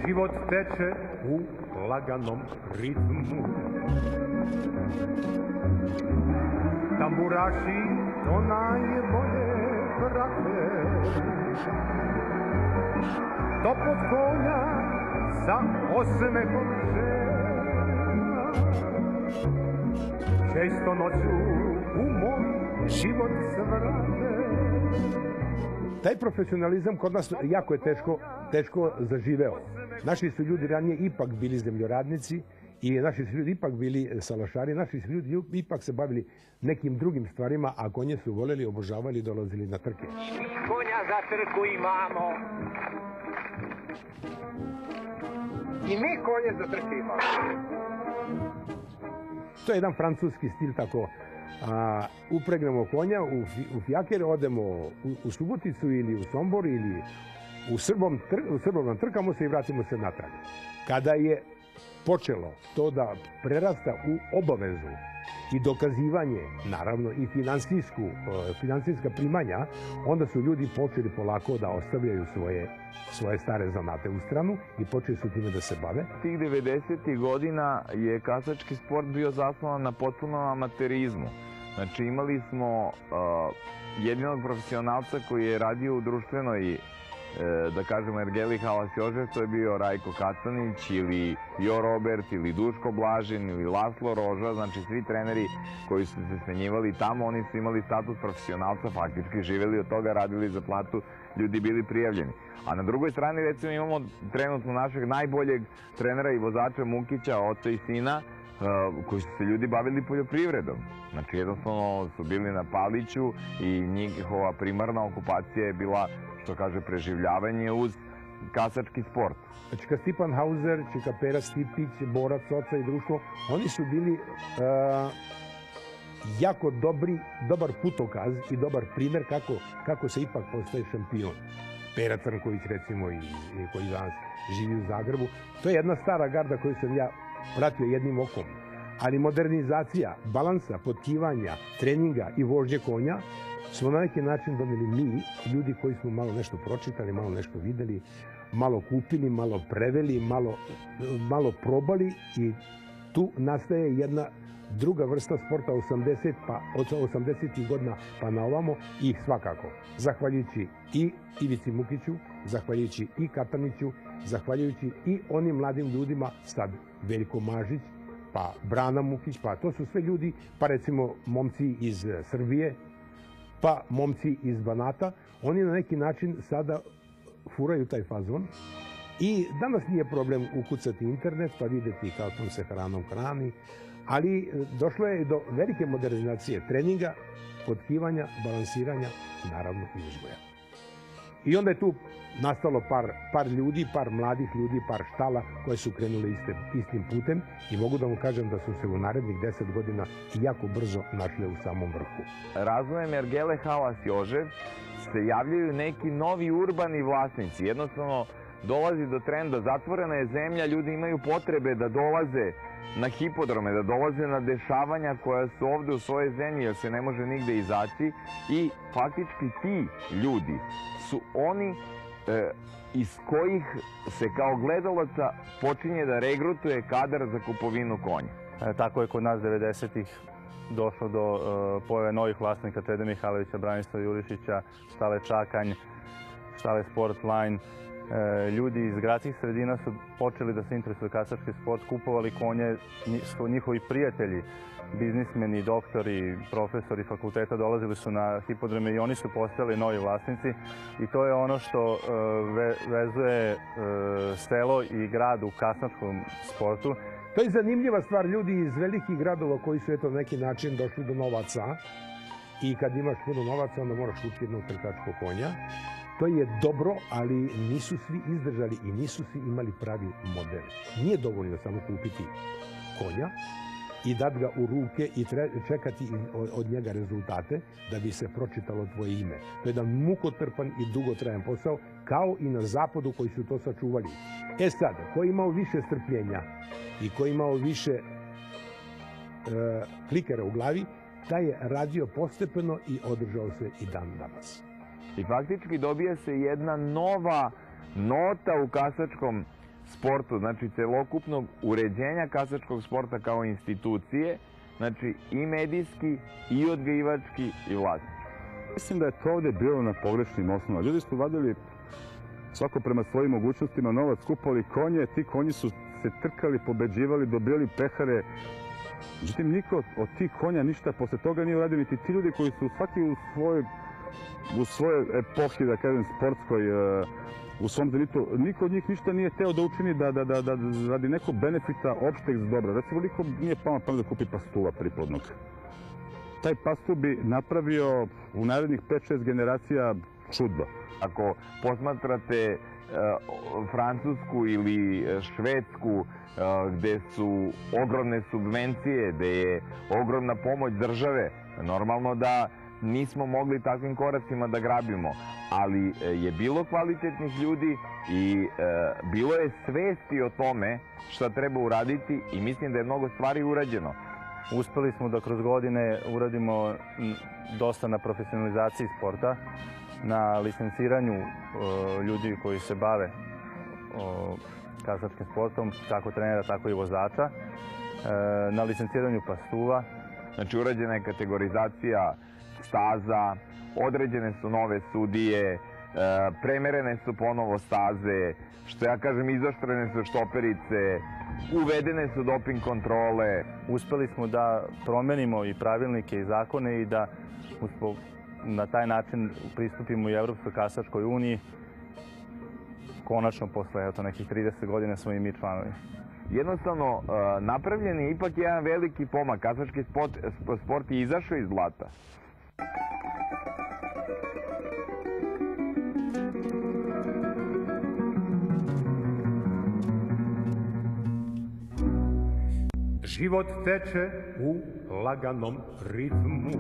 Život teče u laganom ritmu. Tamburaši to najbolje prate. Topot konja sa osmehom žena. Često noću u moj život svrate. Taj profesionalizam kod nas jako je teško zaživeo. Naši su ljudi ranije ipak bili zemljoradnici i naši su ljudi ipak bili salašari, naši su ljudi ipak se bavili nekim drugim stvarima, a konje su voleli, obožavali i dolazili na trke. Konja za trku imamo. I mi konje za trke imamo. To je jedan francuski stil tako. Upregnemo konja u fijaker, odemo u Suboticu ili u Sombor ili u Srbom trkamo se i vratimo se natrag. Kada je počelo to da prerasta u obavezu i dokazivanje, naravno i finansijska primanja, onda su ljudi počeli polako da ostavljaju svoje stare zanate u stranu i počeli su time da se bave. Tih 90. godina je kasački sport bio zasnovan na potpunom amaterizmu. Znači imali smo jedinog profesionalca koji je radio u društvenoj, da kažemo, ergeli Halas Jožef, to je bio Rajko Kacanić ili Jo Robert ili Duško Blažin ili Laslo Roža, znači svi treneri koji su se smenjivali tamo, oni su imali status profesionalca, faktički živjeli od toga, radili za platu, ljudi bili prijavljeni. A na drugoj strani recimo imamo trenutno našeg najboljeg trenera i vozača Mukića, oca i sina, koji su se ljudi bavili poljoprivredom. Znači jednostavno su bili na Paliću i njihova primarna okupacija je bila, što kaže, preživljavanje uz kasački sport. Čika Stipan Hauser, čika Pera Stipić, Borac, Oca i društvo, oni su bili jako dobar putokaz i dobar primjer kako se ipak postaje šampion. Pera Crnković recimo koji danas živi u Zagrebu. To je jedna stara garda koju sam ja pratio jednim okom. Ali modernizacija, balansa, potkivanja, treninga i vožnje konja smo na neki način doneli mi, ljudi koji smo malo nešto pročitali, malo nešto videli, malo kupili, malo preveli, malo probali i tu nastaje jedna druga vrsta sporta od 80. godina pa na ovamo i svakako, zahvaljujući i Ivici Mukiću, zahvaljujući i Kataniću, zahvaljujući i onim mladim ljudima, sad Veljko Mažić, pa Brana Mukić, pa to su sve ljudi, pa recimo momci iz Srbije, pa momci iz Banata, oni na neki način sada furaju taj fazon i danas nije problem ukucati internet pa vidjeti kako se hranom hrani, ali došlo je do velike modernizacije treninga, potkivanja, balansiranja, naravno i uzgoja. I onda je tu nastalo par ljudi, par mladih ljudi, par štala koje su krenule istim putem i mogu da vam kažem da su se u narednih 10 godina jako brzo našli u samom vrhu. Razvojem ergele Halas Jožef se javljaju neki novi urbani vlasnici. Jednostavno dolazi do trenda, zatvorena je zemlja, ljudi imaju potrebe da dolaze na hipodrome, da dolaze na dešavanja koja su ovde u svojoj zemlji jer se ne može nigde izaći i faktički ti ljudi su oni iz kojih se kao gledalaca počinje da regrutuje kadar za kupovinu konja. Tako je kod nas 90-ih došlo do pojave novih vlasnika, Čede Mihajlovića, Branislava Jurišića, Štale Čakanj, Štale Sportline. Ljudi iz gradskih sredina su počeli da se interesuju kasački sport, kupovali konje, njihovi prijatelji, biznismeni, doktori, profesori fakulteta dolazili su na hipodrome i oni su postali novi vlasnici i to je ono što vezuje selo i grad u kasačkom sportu. To je zanimljiva stvar, ljudi iz velikih gradova koji su na neki način došli do novaca i kad imaš puno novaca onda moraš kupiti jednog trkačkog konja. To je dobro, ali nisu svi izdržali i nisu svi imali pravi model. Nije dovoljno samo kupiti konja i dati ga u ruke i čekati od njega rezultate da bi se pročitalo tvoje ime. To je jedan mukotrpan i dugotrajan posao, kao i na zapadu koji su to sačuvali. E sad, ko je imao više strpljenja i ko je imao više klikera u glavi, taj je radio postepeno i održao se i dan danas. I faktički dobija se jedna nova nota u kasačkom sportu, znači celokupnog uređenja kasačkog sporta kao institucije, znači i medijski, i odgajivački, i vlasnički. Mislim da je to ovde bilo na pogrešnim osnovama. Ljudi su vadili svako prema svojim mogućnostima novac, kupovali konje, ti konji su se trkali, pobeđivali, dobili pehare. Međutim, niko od tih konja ništa posle toga nije uradio, niti ti ljudi koji su svaki u svojoj epohi, da kažem, sportskoj, u svom zenitu, niko od njih ništa nije teo da učini da radi nekog benefita opšteg dobra. Recimo, niko nije pao na pamet da kupi pastuva priplodnog. Taj pastuv bi napravio u narednih 5-6 generacija čudo. Ako posmatrate Francusku ili Švedsku, gde su ogromne subvencije, gde je ogromna pomoć države, normalno da nismo mogli takvim koracima da grabimo, ali je bilo kvalitetnih ljudi i bilo je svesti o tome šta treba uraditi i mislim da je mnogo stvari urađeno. Uspeli smo da kroz godine uradimo dosta na profesionalizaciji sporta, na licenciranju ljudi koji se bave kasačkim sportom, kako trenera, tako i vozača, na licenciranju pastuva. Znači, urađena je kategorizacija staza, određene su nove sudije, premerene su ponovo staze, što ja kažem, izoštrene su štoperice, uvedene su doping kontrole. Uspeli smo da promenimo i pravilnike i zakone i da na taj način pristupimo i Evropskoj kasačkoj uniji. Konačno, posle nekih 30 godina smo i mi članovi. Jednostavno, napravljen je ipak jedan veliki pomak. Kasački sport je izašao iz blata. Život teče u laganom ritmu.